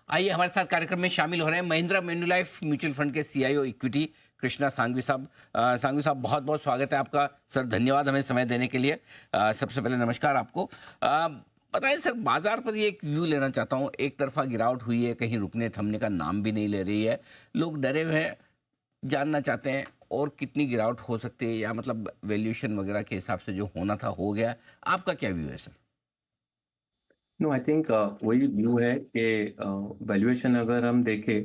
आइए हमारे साथ कार्यक्रम में शामिल हो रहे हैं महिंद्रा मैन्युलाइफ म्यूचुअल फंड के सीईओ इक्विटी कृष्णा सांघवी साहब। सांघवी साहब, बहुत बहुत स्वागत है आपका। सर, धन्यवाद हमें समय देने के लिए। सबसे पहले नमस्कार आपको। बताएं सर, बाजार पर ये एक व्यू लेना चाहता हूँ। एक तरफा गिरावट हुई है, कहीं रुकने थमने का नाम भी नहीं ले रही है। लोग डरे हुए हैं, जानना चाहते हैं और कितनी गिरावट हो सकती है, या मतलब वैल्यूएशन वगैरह के हिसाब से जो होना था हो गया। आपका क्या व्यू है सर? नो, आई थिंक वही व्यू है कि वैल्यूएशन अगर हम देखें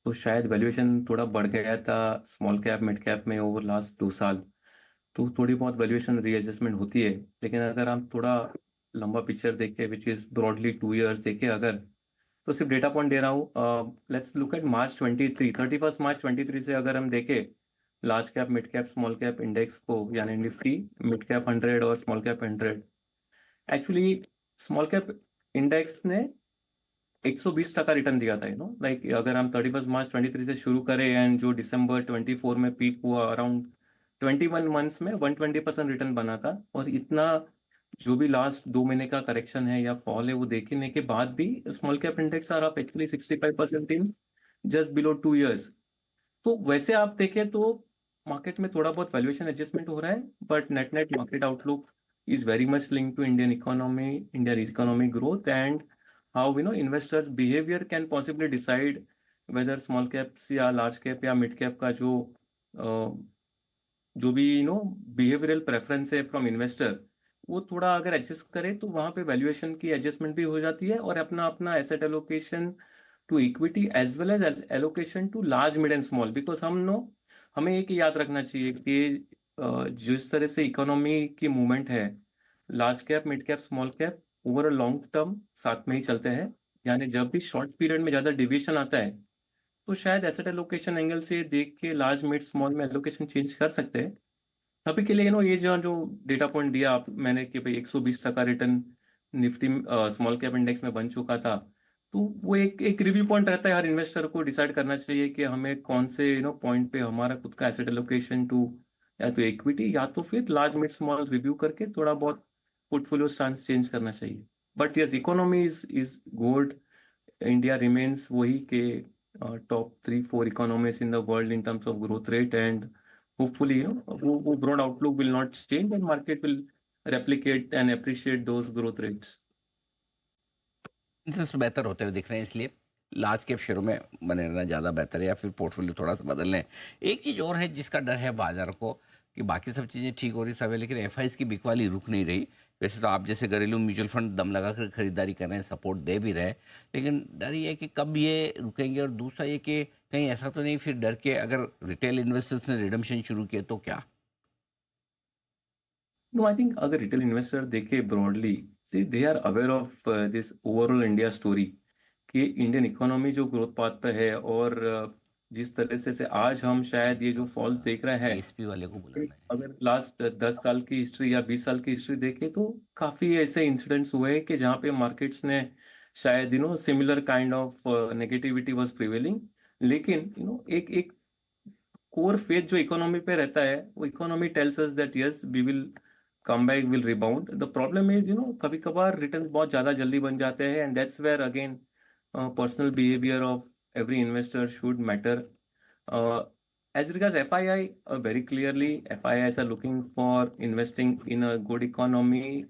तो शायद वैल्यूएशन थोड़ा बढ़ गया था स्मॉल कैप मिड कैप में ओवर लास्ट 2 साल। तो थोड़ी बहुत वैल्यूएशन रीएडजस्टमेंट होती है। लेकिन अगर हम थोड़ा लंबा पिक्चर देखें विच इज ब्रॉडली 2 इयर्स देखें अगर, तो सिर्फ डेटा पॉइंट दे रहा हूँ। लेट्स लुक एट मार्च 23, 31 मार्च 23 से अगर हम देखें large cap mid cap small cap index को, यानी निफ्टी मिड कैप 100 और small cap 100, actually small cap index ने 120% रिटर्न दिया था। लाइक अगर हम 31 मार्च 23 से शुरू करें एंड जो दिसंबर 24 में पीक हुआ अराउंड 21 मंथ्स में 120% रिटर्न बना था। और इतना जो भी लास्ट 2 महीने का करेक्शन है या फॉल है वो देखने के बाद भी small cap index are up actually 65% in just below 2 years. तो वैसे आप देखें तो मार्केट में थोड़ा बहुत वैल्यूएशन एडजस्टमेंट हो रहा है, but net net market outlook is very much linked to Indian economic growth, and how investors behavior can possibly decide whether small caps या large cap या mid cap का जो भी बिहेवियरल प्रेफरेंस है from investor, वो थोड़ा अगर adjust करे तो वहां पे वैल्यूएशन की एडजस्टमेंट भी हो जाती है, और अपना अपना asset allocation to equity as well as allocation to large mid and small. Because हमें एक ही याद रखना चाहिए कि जिस तरह से इकोनॉमी की मूवमेंट है, large cap mid cap small cap over a long term साथ में ही चलते हैं। यानी जब भी शॉर्ट पीरियड में ज्यादा डिविएशन आता है तो शायद एसेट एलोकेशन एंगल से देख के लार्ज मिड स्मॉल में एलोकेशन चेंज कर सकते हैं। अभी के लिए ये जो जो डेटा पॉइंट दिया आप मैंने कि भाई 120% return Nifty small cap index में बन चुका था, तो वो एक एक रिव्यू पॉइंट रहता है। हर इन्वेस्टर को डिसाइड करना चाहिए कि हमें कौन से पॉइंट पे हमारा खुद का एसेट एलोकेशन टू या तो इक्विटी या तो फिर लार्ज मिड स्मॉल रिव्यू करके थोड़ा बहुत पोर्टफोलियो स्टांस चेंज करना चाहिए। But yes, economy is good. India remains वही के top 3-4 economies in the world in terms of growth rate, and hopefully वो broad outlook will not change and market will replicate and appreciate those growth rates। Interest बेहतर होते हुए दिख रहे हैं, इसलिए लार्ज कैप शेयरों में बने रहना ज़्यादा बेहतर है, या फिर पोर्टफोलियो थोड़ा सा बदल लें। एक चीज़ और है जिसका डर है बाजार को, कि बाकी सब चीज़ें ठीक हो रही सब है, लेकिन एफआईज की बिकवाली रुक नहीं रही। वैसे तो आप जैसे घरेलू म्यूचुअल फंड दम लगा कर खरीदारी कर रहे हैं, सपोर्ट दे भी रहे हैं, लेकिन डर ये है कि कब ये रुकेंगे। और दूसरा ये कि कहीं ऐसा तो नहीं फिर डर के अगर रिटेल इन्वेस्टर्स ने रिडम्पशन शुरू किए तो क्या? नो, आई थिंक अगर रिटेल इन्वेस्टर देखे broadly, see they are aware of this overall India story कि इंडियन इकोनॉमी जो ग्रोथ पाथ पे है, और जिस तरह से आज हम शायद ये जो फॉल्स देख रहे हैं, एएसपी वाले को बुलाना है। अगर लास्ट 10 साल की हिस्ट्री या 20 साल की हिस्ट्री देखें तो काफी ऐसे इंसिडेंट्स हुए हैं कि जहाँ पे मार्केट्स ने शायद similar kind of negativity was prevailing. लेकिन एक एक कोर फेथ जो इकोनॉमी पे रहता है, वो economy tells us that yes we will come back, will rebound. The problem is कभी कभार रिटर्न बहुत ज्यादा जल्दी बन जाते हैं, and that's where again personal behaviour of every investor should matter. As regards FII, very clearly, FIIs are looking for investing in a good economy.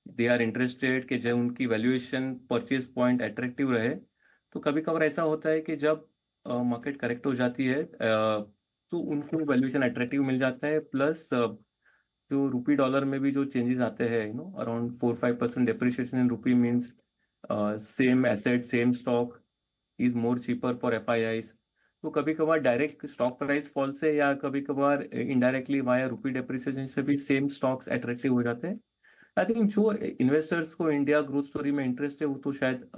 They are interested कि जब उनकी वैल्यूएशन परचेज पॉइंट अट्रैक्टिव रहे। तो कभी कभार ऐसा होता है कि जब मार्केट करेक्ट हो जाती है तो उनको वैल्यूएशन अट्रैक्टिव मिल जाता है। प्लस जो रुपी डॉलर में भी जो चेंजेस आते हैं, around 4-5% depreciation in rupee means same asset same stock is more cheaper for FIIs। तो कभी कभार डायरेक्ट स्टॉक प्राइस फॉल से या कभी कभार इनडायरेक्टली वाया रुपी डेप्रिसिएशन से भी सेम स्टॉक्स अट्रैक्टिव हो जाते हैं। आई थिंक जो इन्वेस्टर्स को इंडिया ग्रोथ स्टोरी में इंटरेस्ट है वो तो शायद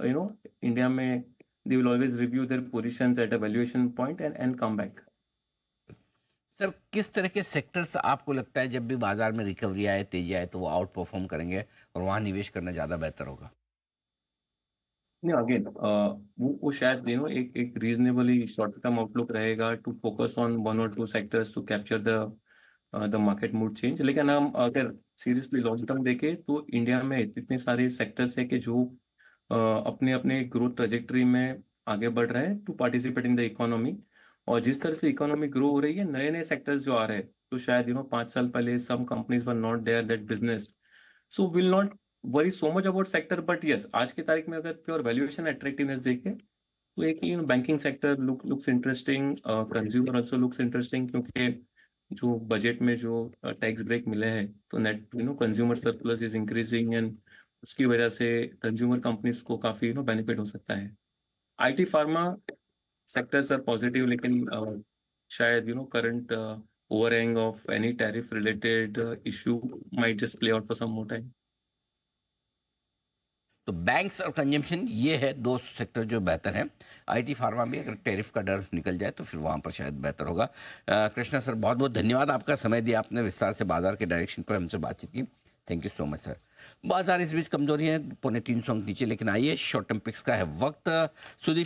इंडिया में they will always review their positions at a valuation point and come back. Sir, किस तरह के सेक्टर्स आपको लगता है जब भी बाजार में रिकवरी आए, तेजी आए, तो वो आउट परफॉर्म करेंगे और वहां निवेश करना ज्यादा बेहतर होगा? नहीं, अगेन वो शायद एक एक रीजनेबली शॉर्ट टर्म आउटलुक रहेगा to focus on 1 or 2 sectors to capture the market mood change. लेकिन हम अगर सीरियसली लॉन्ग टर्म देखें तो इंडिया में इतने सारे सेक्टर्स है कि जो अपने अपने ग्रोथ ट्रेजेक्टरी में आगे बढ़ रहे हैं to participate in the economy. और जिस तरह से इकोनॉमी ग्रो हो रही है, नए नए सेक्टर्स जो आ रहे हैं, तो शायद 5 साल पहले some companies were not there that business, so will not worry so much about sector. But yes, आज की तारीख में अगर प्योर वैल्यूएशन अट्रैक्टिवनेस देखें, तो एक banking sector looks interesting, consumer also looks interesting, क्योंकि जो बजट में जो टैक्स ब्रेक मिले हैं, तो net consumer surplus is increasing, and उसकी वजह से कंज्यूमर कंपनीज को काफी बेनिफिट हो सकता है। IT pharma sectors are positive, लेकिन शायद current overhang of any tariff related issue might just play out for some more time. तो बैंक्स और कंजम्पशन ये है दो सेक्टर जो बेहतर हैं। आईटी फार्मा भी अगर टैरिफ का डर निकल जाए तो फिर वहाँ पर शायद बेहतर होगा। कृष्णा सर, बहुत बहुत धन्यवाद, आपका समय दिया, आपने विस्तार से बाजार के डायरेक्शन पर हमसे बातचीत की। Thank you so much sir. बाजार इस बीच कमजोरी है, 250 अंक नीचे, लेकिन आइए शॉर्ट टर्म पिक्स का है वक्त। सुदीप